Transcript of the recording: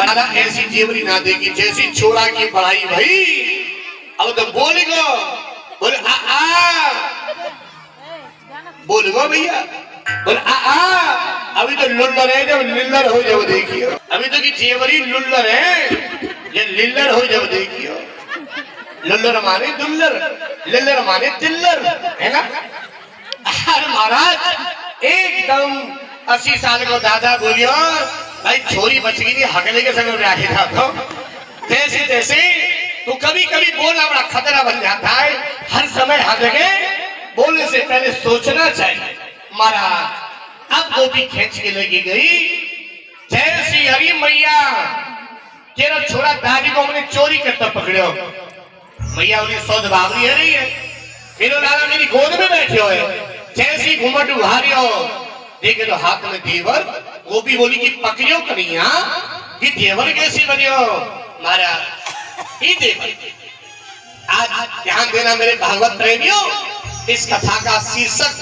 मारा ऐसी जेवरी ना देगी जैसी छोरा की पढ़ाई भाई। अब तो बोलेगा बोल बोलेगा भैया बोल अभी तो लुल्लर है, जब लिल्लर हो जब देखियो। अभी तो की जेवरी लुल्लर है, ये लिल्लर हो जब देखियो। लुल्लर माने दुल्लर, लिल्लर माने तिल्लर, है ना। अरे महाराज एकदम 80 साल को दादा बोलियो भाई छोरी बच गई थी, हकले के समय में आके था तो जैसे जैसे तो कभी कभी बोलना बड़ा खतरा बन जाता है। हर समय हकले बोलने से पहले सोचना चाहिए। महाराज अब गोपी खींच के लेके गई, जैसी हरी मैया तेरा छोरा दादी को हमने चोरी करता पकड़ो। मैया उन्हें सौद बाबरी है नहीं है, मेरे लाला मेरी गोद में बैठे हुए, जैसी घूमट उभारियो देखे तो हाथ में देवर। गोपी बोली कि पकड़ियो कन्हैया कि देवर कैसी बनियो। महाराज ये देवर आज ध्यान देना मेरे भागवत प्रेमियों, इस कथा का शीर्षक